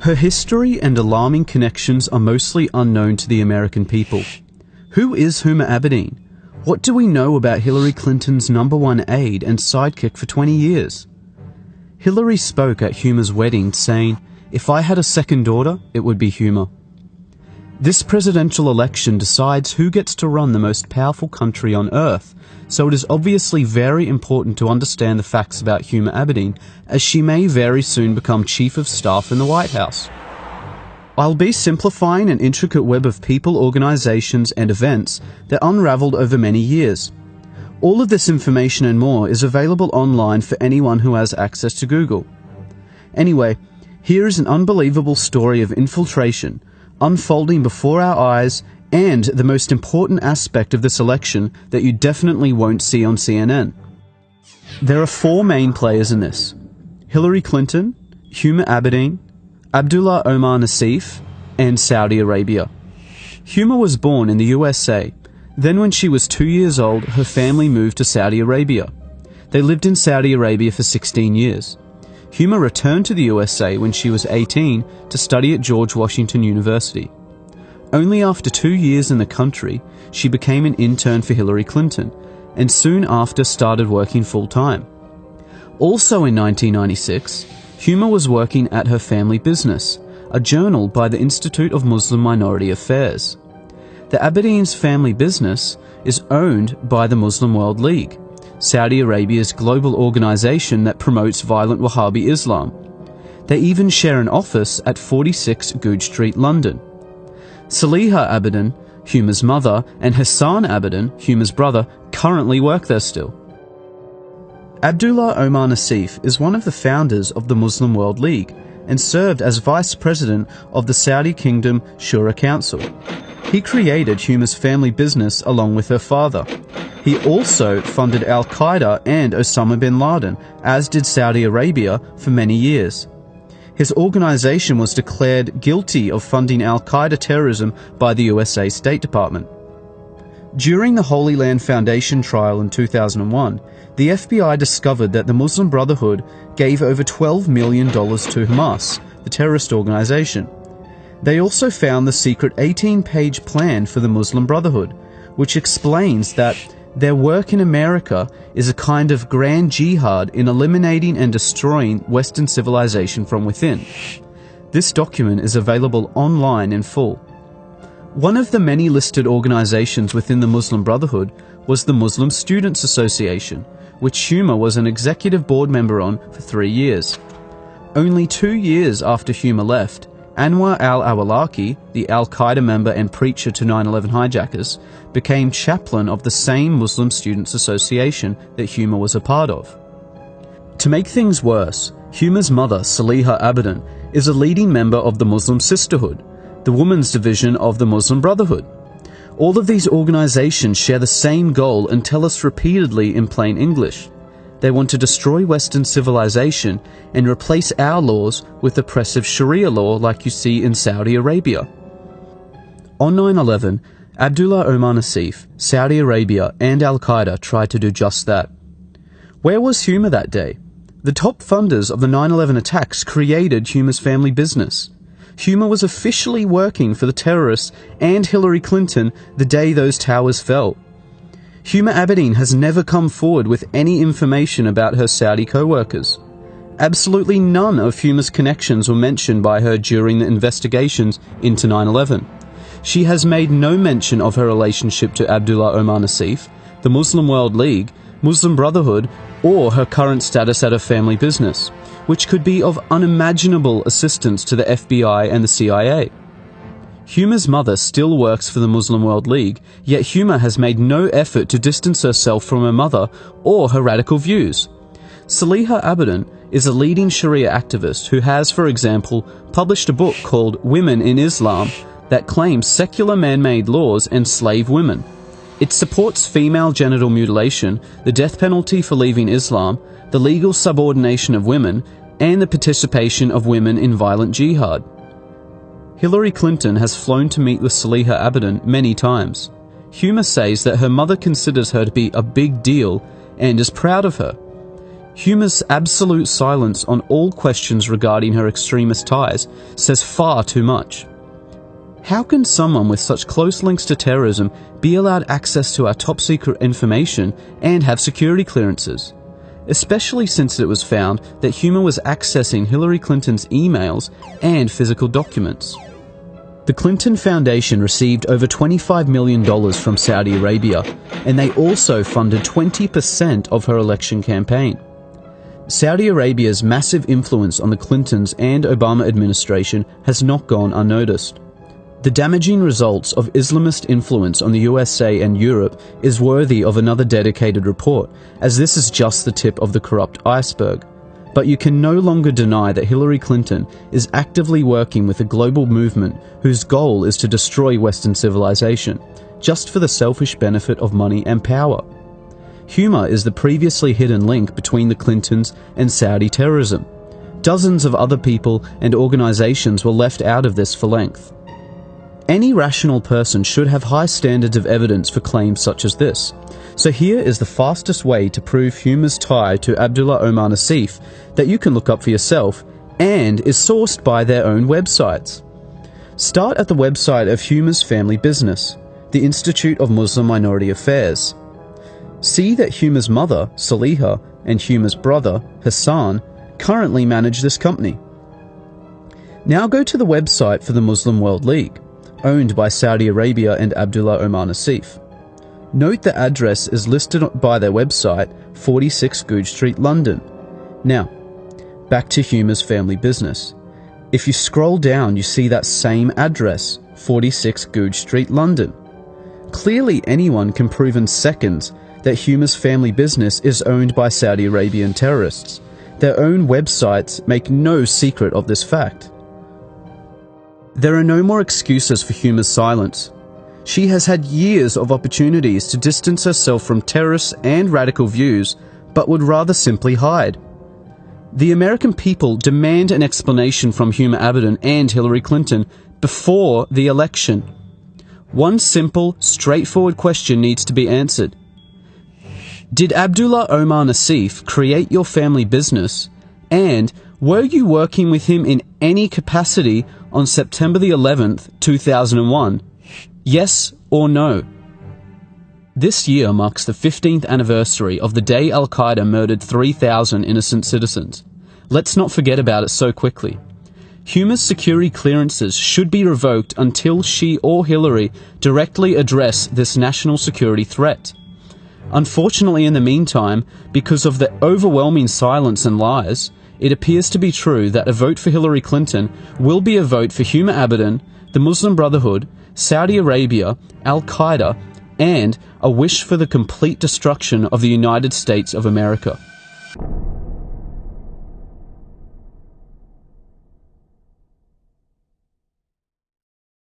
Her history and alarming connections are mostly unknown to the American people. Who is Huma Abedin? What do we know about Hillary Clinton's #1 aide and sidekick for 20 years? Hillary spoke at Huma's wedding saying, "If I had a second daughter, it would be Huma." This presidential election decides who gets to run the most powerful country on earth, so it is obviously very important to understand the facts about Huma Abedin, as she may very soon become Chief of Staff in the White House. I'll be simplifying an intricate web of people, organizations, and events that unraveled over many years. All of this information and more is available online for anyone who has access to Google. Anyway, here is an unbelievable story of infiltration, unfolding before our eyes, and the most important aspect of this election that you definitely won't see on CNN. There are 4 main players in this: Hillary Clinton, Huma Abedin, Abdullah Omar Nassif, and Saudi Arabia. Huma was born in the USA. Then when she was 2 years old, her family moved to Saudi Arabia. They lived in Saudi Arabia for 16 years. Huma returned to the USA when she was 18 to study at George Washington University. Only after 2 years in the country, she became an intern for Hillary Clinton, and soon after started working full-time. Also in 1996, Huma was working at her family business, a journal by the Institute of Muslim Minority Affairs. The Abedin's family business is owned by the Muslim World League, Saudi Arabia's global organization that promotes violent Wahhabi Islam. They even share an office at 46 Goodge Street, London. Saliha Abedin, Huma's mother, and Hassan Abedin, Huma's brother, currently work there still. Abdullah Omar Nassif is one of the founders of the Muslim World League and served as vice president of the Saudi Kingdom Shura Council. He created Huma's family business along with her father. He also funded Al-Qaeda and Osama bin Laden, as did Saudi Arabia, for many years. His organization was declared guilty of funding Al-Qaeda terrorism by the USA State Department. During the Holy Land Foundation trial in 2001, the FBI discovered that the Muslim Brotherhood gave over $12 million to Hamas, the terrorist organization. They also found the secret 18-page plan for the Muslim Brotherhood, which explains that their work in America is a kind of grand jihad in eliminating and destroying Western civilization from within. This document is available online in full. One of the many listed organizations within the Muslim Brotherhood was the Muslim Students Association, which Huma was an executive board member on for 3 years. Only 2 years after Huma left, Anwar al-Awlaki, the Al-Qaeda member and preacher to 9/11 hijackers, became chaplain of the same Muslim Students Association that Huma was a part of. To make things worse, Huma's mother, Saliha Abedin, is a leading member of the Muslim Sisterhood, the women's division of the Muslim Brotherhood. All of these organizations share the same goal and tell us repeatedly in plain English. They want to destroy Western civilization and replace our laws with oppressive Sharia law like you see in Saudi Arabia. On 9/11, Abdullah Omar Nassif, Saudi Arabia, and Al-Qaeda tried to do just that. Where was Huma that day? The top funders of the 9/11 attacks created Huma's family business. Huma was officially working for the terrorists and Hillary Clinton the day those towers fell. Huma Abedin has never come forward with any information about her Saudi co-workers. Absolutely none of Huma's connections were mentioned by her during the investigations into 9/11. She has made no mention of her relationship to Abdullah Omar Nassif, the Muslim World League, Muslim Brotherhood, or her current status at her family business, which could be of unimaginable assistance to the FBI and the CIA. Huma's mother still works for the Muslim World League, yet Huma has made no effort to distance herself from her mother or her radical views. Saliha Abedin is a leading Sharia activist who has, for example, published a book called Women in Islam that claims secular man-made laws enslave women. It supports female genital mutilation, the death penalty for leaving Islam, the legal subordination of women, and the participation of women in violent jihad. Hillary Clinton has flown to meet with Saliha Abedin many times. Huma says that her mother considers her to be a big deal and is proud of her. Huma's absolute silence on all questions regarding her extremist ties says far too much. How can someone with such close links to terrorism be allowed access to our top-secret information and have security clearances? Especially since it was found that Huma was accessing Hillary Clinton's emails and physical documents. The Clinton Foundation received over $25 million from Saudi Arabia, and they also funded 20% of her election campaign. Saudi Arabia's massive influence on the Clintons and Obama administration has not gone unnoticed. The damaging results of Islamist influence on the USA and Europe is worthy of another dedicated report, as this is just the tip of the corrupt iceberg. But you can no longer deny that Hillary Clinton is actively working with a global movement whose goal is to destroy Western civilization, just for the selfish benefit of money and power. Huma is the previously hidden link between the Clintons and Saudi terrorism. Dozens of other people and organizations were left out of this for length. Any rational person should have high standards of evidence for claims such as this. So here is the fastest way to prove Huma's tie to Abdullah Omar Nassif that you can look up for yourself and is sourced by their own websites. Start at the website of Huma's family business, the Institute of Muslim Minority Affairs. See that Huma's mother, Saliha, and Huma's brother, Hassan, currently manage this company. Now go to the website for the Muslim World League, owned by Saudi Arabia and Abdullah Omar Nassif. Note the address is listed by their website, 46 Goodge Street, London. Now, back to Huma's family business. If you scroll down, you see that same address, 46 Goodge Street, London. Clearly anyone can prove in seconds that Huma's family business is owned by Saudi Arabian terrorists. Their own websites make no secret of this fact. There are no more excuses for Huma's silence. She has had years of opportunities to distance herself from terrorists and radical views, but would rather simply hide. The American people demand an explanation from Huma Abedin and Hillary Clinton before the election. One simple, straightforward question needs to be answered. Did Abdullah Omar Nassif create your family business, and were you working with him in any capacity on September the 11th, 2001? Yes or no? This year marks the 15th anniversary of the day Al-Qaeda murdered 3,000 innocent citizens. Let's not forget about it so quickly. Huma's security clearances should be revoked until she or Hillary directly address this national security threat. Unfortunately, in the meantime, because of the overwhelming silence and lies, it appears to be true that a vote for Hillary Clinton will be a vote for Huma Abedin, the Muslim Brotherhood, Saudi Arabia, Al-Qaeda, and a wish for the complete destruction of the United States of America.